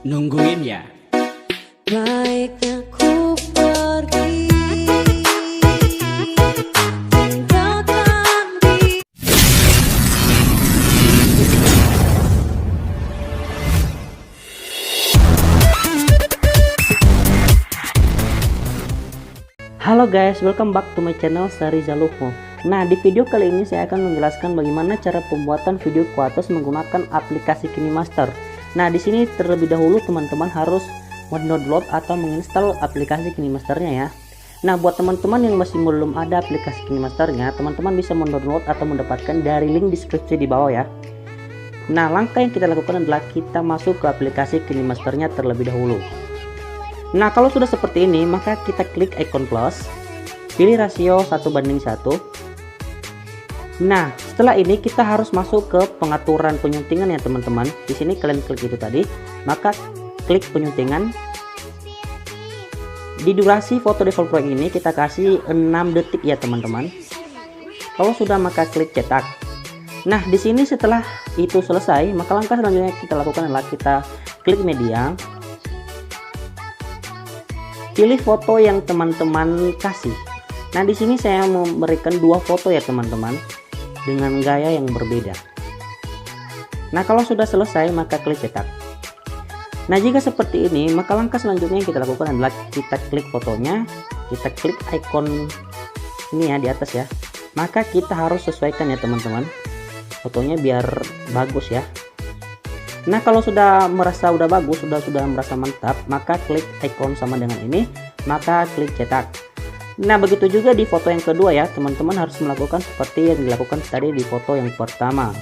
Nungguin ya. Baiknya ku pergi, tinggalkan di. Halo guys, welcome back to my channel Sariza Luho. Nah, di video kali ini saya akan menjelaskan bagaimana cara pembuatan video Quatos menggunakan aplikasi KineMaster. Nah, di sini terlebih dahulu teman-teman harus mendownload atau menginstal aplikasi KineMasternya ya. Nah, buat teman-teman yang masih belum ada aplikasi KineMasternya, teman-teman bisa mendownload atau mendapatkan dari link deskripsi di bawah ya. Nah, langkah yang kita lakukan adalah kita masuk ke aplikasi KineMasternya terlebih dahulu. Nah, kalau sudah seperti ini, maka kita klik icon plus, pilih rasio 1:1. Nah, setelah ini kita harus masuk ke pengaturan penyuntingan ya teman-teman. Di sini kalian klik itu tadi, maka klik penyuntingan. Di durasi foto default project ini kita kasih 6 detik ya teman-teman. Kalau sudah maka klik cetak. Nah, di sini setelah itu selesai, maka langkah selanjutnya kita lakukan adalah kita klik media. Pilih foto yang teman-teman kasih. Nah, di sini saya memberikan 2 foto ya teman-teman dengan gaya yang berbeda. Nah, kalau sudah selesai maka klik cetak. Nah, jika seperti ini maka langkah selanjutnya yang kita lakukan adalah kita klik fotonya, kita klik icon ini ya di atas ya. Maka kita harus sesuaikan ya teman-teman fotonya biar bagus ya. Nah, kalau sudah merasa udah bagus, sudah merasa mantap, maka klik icon sama dengan ini, maka klik cetak. Nah, begitu juga di foto yang kedua ya, teman-teman harus melakukan seperti yang dilakukan tadi di foto yang pertama.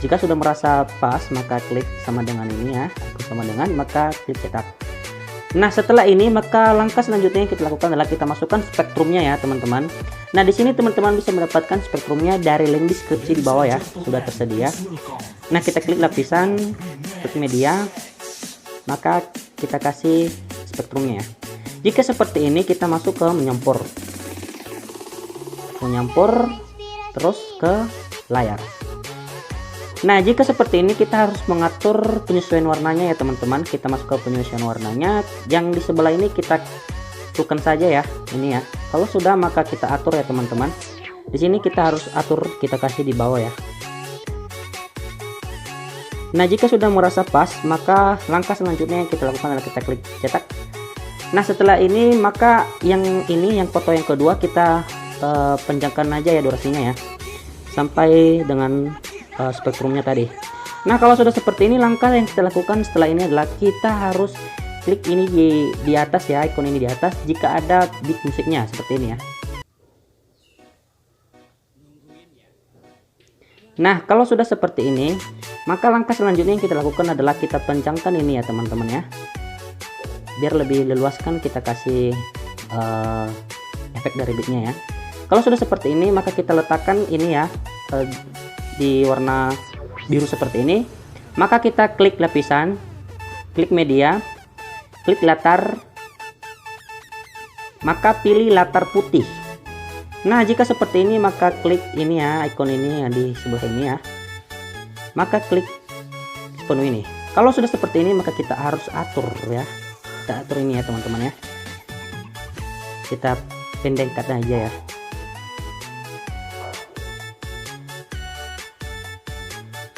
Jika sudah merasa pas, maka klik sama dengan ini ya, sama dengan, maka klik cetak. Nah, setelah ini maka langkah selanjutnya yang kita lakukan adalah kita masukkan spektrumnya ya teman-teman. Nah, di sini teman-teman bisa mendapatkan spektrumnya dari link deskripsi di bawah ya, sudah tersedia. Nah, kita klik lapisan, klik media, maka kita kasih spektrumnya ya. Jika seperti ini kita masuk ke menyampur terus ke layar. Nah, jika seperti ini kita harus mengatur penyesuaian warnanya ya teman-teman. Kita masuk ke penyesuaian warnanya, yang di sebelah ini kita tentukan saja ya, ini ya. Kalau sudah maka kita atur ya teman-teman. Di sini kita harus atur, kita kasih di bawah ya. Nah, jika sudah merasa pas, maka langkah selanjutnya yang kita lakukan adalah kita klik cetak. Nah, setelah ini maka yang foto yang kedua kita panjangkan aja ya durasinya ya, sampai dengan spektrumnya tadi. Nah, kalau sudah seperti ini, langkah yang kita lakukan setelah ini adalah kita harus klik ini di atas ya, icon ini di atas jika ada beat musiknya seperti ini ya. Nah, kalau sudah seperti ini, maka langkah selanjutnya yang kita lakukan adalah kita panjangkan ini ya teman-teman ya. Biar lebih leluaskan kita kasih efek dari beatnya ya. Kalau sudah seperti ini maka kita letakkan ini ya di warna biru seperti ini. Maka kita klik lapisan, klik media, klik latar, maka pilih latar putih. Nah, jika seperti ini maka klik ini ya, icon ini yang di sebelah ini ya, maka klik penuh ini. Kalau sudah seperti ini maka kita harus atur ya, kita atur ini ya teman-teman ya, kita pendekkan aja ya.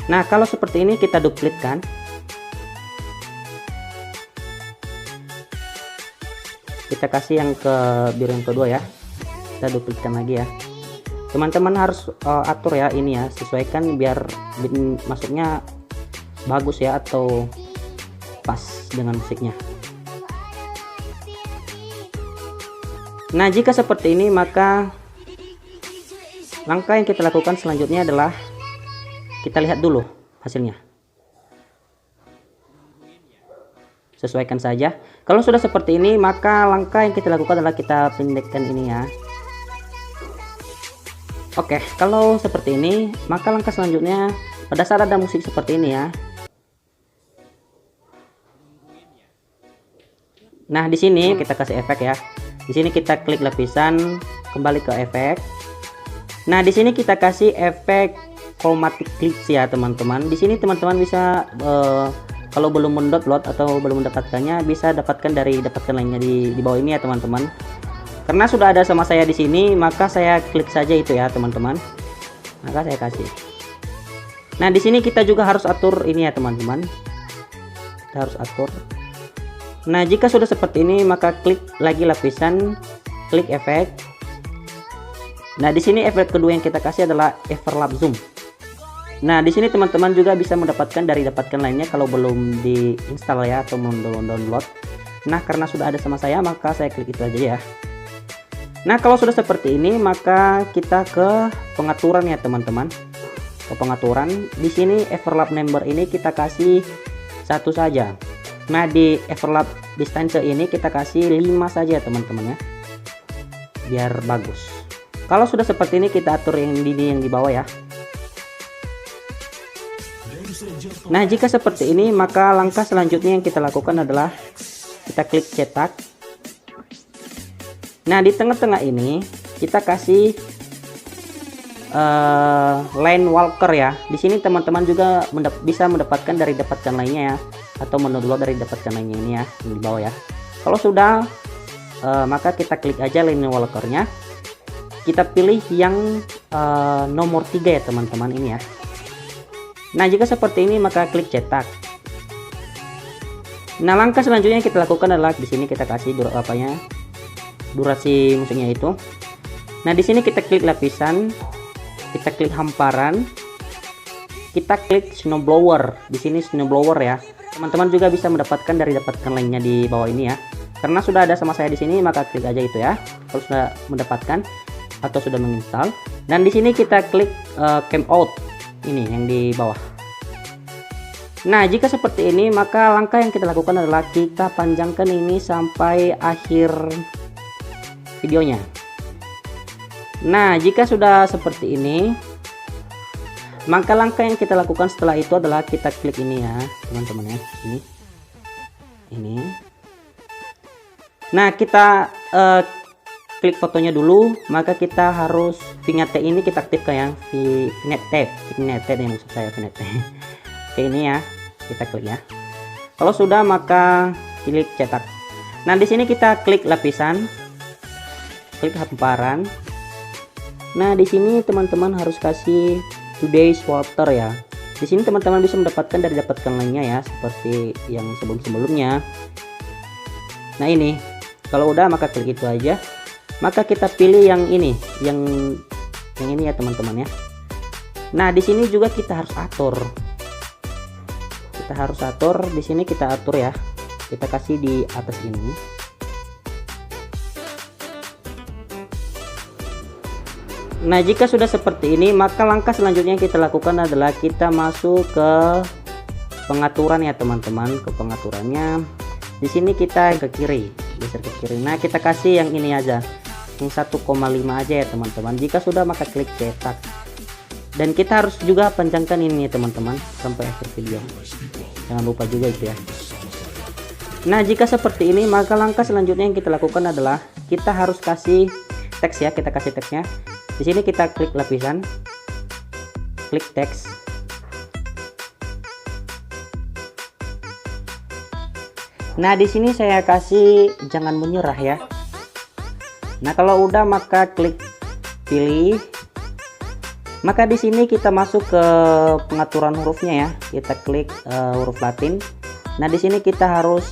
Nah, kalau seperti ini kita duplikan, kita kasih yang ke biru yang kedua ya, kita duplikan lagi ya. Teman-teman harus atur ya ini ya, sesuaikan biar masuknya bagus ya atau pas dengan musiknya. Nah, jika seperti ini maka langkah yang kita lakukan selanjutnya adalah kita lihat dulu hasilnya. Sesuaikan saja. Kalau sudah seperti ini maka langkah yang kita lakukan adalah kita pendekkan ini ya. Oke, kalau seperti ini maka langkah selanjutnya pada saat ada musik seperti ini ya. Nah, di sini kita kasih efek ya. Di sini kita klik lapisan, kembali ke efek. Nah, di sini kita kasih efek chromatic glitch ya teman-teman. Di sini teman-teman bisa kalau belum mendownload atau belum mendapatkannya, bisa dapatkan lainnya di bawah ini ya teman-teman. Karena sudah ada sama saya di sini, maka saya klik saja itu ya teman-teman. Maka saya kasih. Nah, di sini kita juga harus atur ini ya teman-teman. Kita harus atur. Nah, jika sudah seperti ini, maka klik lagi lapisan, klik efek. Nah, di sini efek kedua yang kita kasih adalah overlap zoom. Nah, di sini teman-teman juga bisa mendapatkan lainnya kalau belum diinstal ya atau download. Nah, karena sudah ada sama saya, maka saya klik itu aja ya. Nah, kalau sudah seperti ini, maka kita ke pengaturan ya teman-teman. Ke pengaturan, di sini overlap number ini kita kasih 1 saja. Nah, di overlap distance ini kita kasih 5 saja teman-teman ya, biar bagus. Kalau sudah seperti ini, kita atur yang di bawah ya. Nah, jika seperti ini, maka langkah selanjutnya yang kita lakukan adalah kita klik cetak. Nah, di tengah-tengah ini kita kasih line walker ya. Di sini teman-teman juga bisa mendapatkan lainnya ya, atau mendownload dapatkan lainnya ini ya, di bawah ya. Kalau sudah, maka kita klik aja line walkernya. Kita pilih yang nomor 3 ya teman-teman ini ya. Nah, jika seperti ini, maka klik cetak. Nah, langkah selanjutnya yang kita lakukan adalah di sini kita kasih durasi musiknya itu. Nah, di sini kita klik lapisan, kita klik hamparan, kita klik snowblower. Di sini snowblower ya. Teman-teman juga bisa mendapatkan lainnya di bawah ini ya. Karena sudah ada sama saya di sini, maka klik aja itu ya. Kalau sudah mendapatkan atau sudah menginstal. Dan di sini kita klik cam out ini yang di bawah. Nah, jika seperti ini, maka langkah yang kita lakukan adalah kita panjangkan ini sampai akhir videonya. Nah, jika sudah seperti ini, maka langkah yang kita lakukan setelah itu adalah kita klik ini ya teman-teman ya, ini. Nah, kita klik fotonya dulu, maka kita harus vignette ini kita aktifkan yang vignette yang maksud saya vignette. Oke, ini ya, kita klik ya. Kalau sudah, maka klik cetak. Nah, di sini kita klik lapisan, klik hamparan. Nah, di sini teman-teman harus kasih today's water ya. Di sini teman-teman bisa mendapatkan lainnya ya, seperti yang sebelum-sebelumnya. Nah, ini kalau udah, maka klik itu aja. Maka kita pilih yang ini, yang ini ya teman-teman ya. Nah, di sini juga kita harus atur. Di sini kita atur ya. Kita kasih di atas ini. Nah, jika sudah seperti ini, maka langkah selanjutnya yang kita lakukan adalah kita masuk ke pengaturan ya teman-teman, ke pengaturannya. Di sini kita ke kiri, geser ke kiri. Nah, kita kasih yang ini aja, yang 1,5 aja ya teman-teman. Jika sudah, maka klik cetak. Dan kita harus juga panjangkan ini teman-teman sampai akhir video. Jangan lupa juga itu ya. Nah, jika seperti ini, maka langkah selanjutnya yang kita lakukan adalah kita harus kasih teks ya. Kita kasih teksnya. Di sini kita klik lapisan, klik teks. Nah, di sini saya kasih jangan menyerah ya. Nah, kalau udah, maka klik pilih. Maka di sini kita masuk ke pengaturan hurufnya ya. Kita klik huruf Latin. Nah, di sini kita harus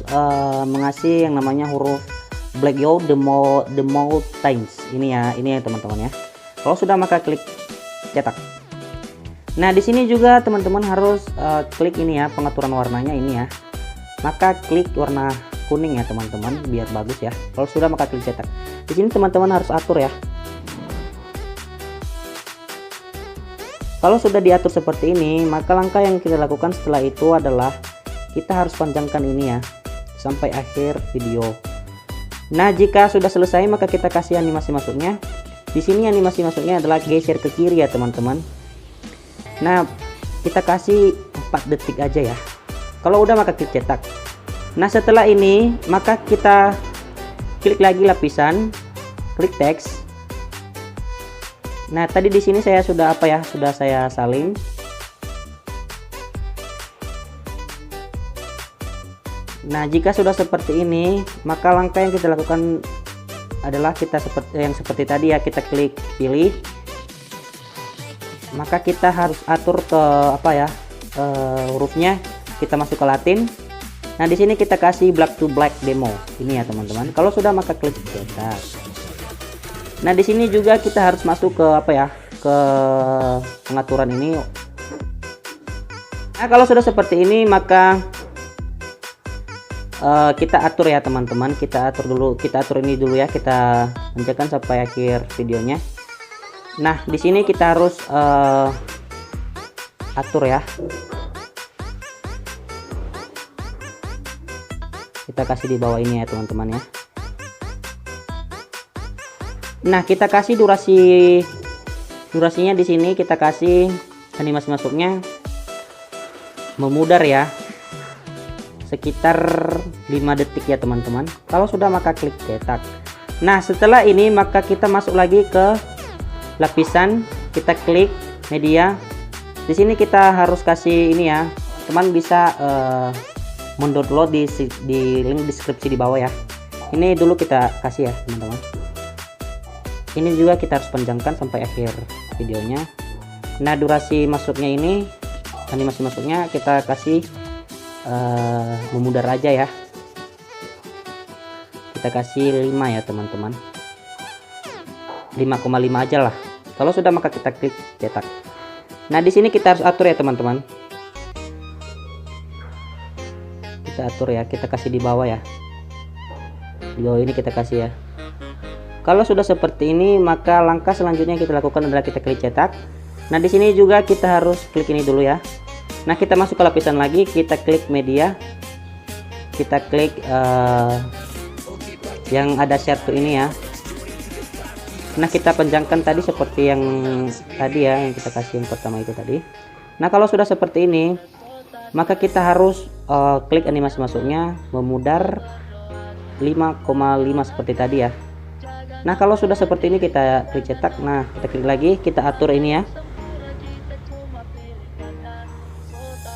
mengasih yang namanya huruf Black Yo the more times. Ini ya teman-teman ya. Kalau sudah, maka klik cetak. Nah, di sini juga teman-teman harus klik ini ya, pengaturan warnanya ini ya. Maka klik warna kuning ya teman-teman, biar bagus ya. Kalau sudah, maka klik cetak. Di sini teman-teman harus atur ya. Kalau sudah diatur seperti ini, maka langkah yang kita lakukan setelah itu adalah kita harus panjangkan ini ya sampai akhir video. Nah, jika sudah selesai, maka kita kasih animasi masuknya. Di sini animasi masuknya adalah geser ke kiri ya teman-teman. Nah, kita kasih 4 detik aja ya. Kalau udah, maka klik cetak. Nah, setelah ini, maka kita klik lagi lapisan, klik teks. Nah, tadi di sini saya sudah sudah saya salin. Nah, jika sudah seperti ini, maka langkah yang kita lakukan adalah kita seperti tadi ya, kita klik pilih. Maka kita harus atur ke hurufnya, kita masuk ke Latin. Nah, di sini kita kasih black to black demo. Ini ya, teman-teman. Kalau sudah maka klik cetak. Nah, di sini juga kita harus masuk ke ke pengaturan ini. Nah, kalau sudah seperti ini maka kita atur ya, teman-teman. Kita atur ini dulu ya, kita lanjutkan sampai akhir videonya. Nah, di sini kita harus atur ya. Kita kasih di bawah ini ya, teman-teman ya. Nah, kita kasih durasinya di sini, kita kasih animasi masuknya memudar ya, sekitar 5 detik ya, teman-teman. Kalau sudah maka klik cetak. Nah, setelah ini maka kita masuk lagi ke lapisan, kita klik media. Di sini kita harus kasih ini ya, teman bisa mendownload di link deskripsi di bawah ya. Ini dulu kita kasih ya, teman-teman. Ini juga kita harus panjangkan sampai akhir videonya. Nah, durasi masuknya ini, animasi masuknya kita kasih memudar aja ya. Kita kasih 5 ya, teman-teman. 5,5 aja lah. Kalau sudah maka kita klik cetak. Nah, di sini kita harus atur ya, teman-teman. Kita atur ya, kita kasih di bawah ya. Di bawah ini kita kasih ya. Kalau sudah seperti ini maka langkah selanjutnya yang kita lakukan adalah kita klik cetak. Nah, di sini juga kita harus klik ini dulu ya. Nah, kita masuk ke lapisan lagi, kita klik media, kita klik yang ada share to ini ya. Nah, kita panjangkan tadi seperti yang tadi ya, yang kita kasih yang pertama itu tadi. Nah, kalau sudah seperti ini maka kita harus klik animasi masuknya memudar 5,5 seperti tadi ya. Nah, kalau sudah seperti ini kita klik cetak. Nah, kita klik lagi, kita atur ini ya.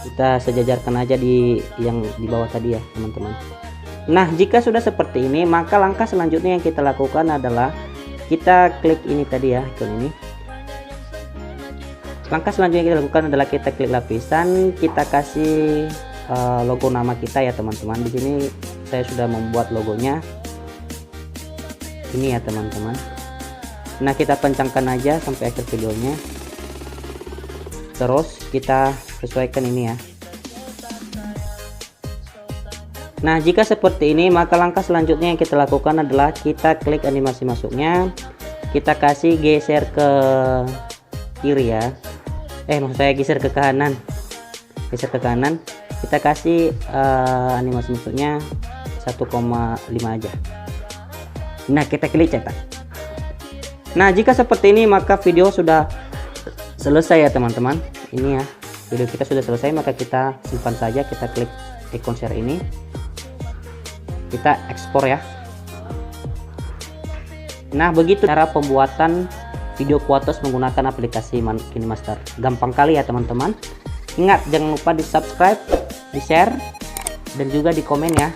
Kita sejajarkan aja di yang di bawah tadi ya, teman-teman. Nah, jika sudah seperti ini maka langkah selanjutnya yang kita lakukan adalah kita klik ini tadi ya, ikon ini. Langkah selanjutnya yang kita lakukan adalah kita klik lapisan, kita kasih logo nama kita ya, teman-teman. Di sini saya sudah membuat logonya. Ini ya, teman-teman. Nah, kita kencangkan aja sampai akhir videonya. Terus kita sesuaikan ini ya. Nah, jika seperti ini maka langkah selanjutnya yang kita lakukan adalah kita klik animasi masuknya, kita kasih geser ke kiri ya. Maksud saya geser ke kanan. Geser ke kanan. Kita kasih animasi masuknya 1,5 aja. Nah, kita klik cetak. Nah, jika seperti ini maka video sudah selesai ya, teman-teman. Ini ya, video kita sudah selesai, maka kita simpan saja. Kita klik ikon share ini, kita ekspor ya. Nah, begitu cara pembuatan video Kuatos menggunakan aplikasi KineMaster. Gampang kali ya, teman-teman. Ingat, jangan lupa di subscribe, di share, dan juga di komen ya.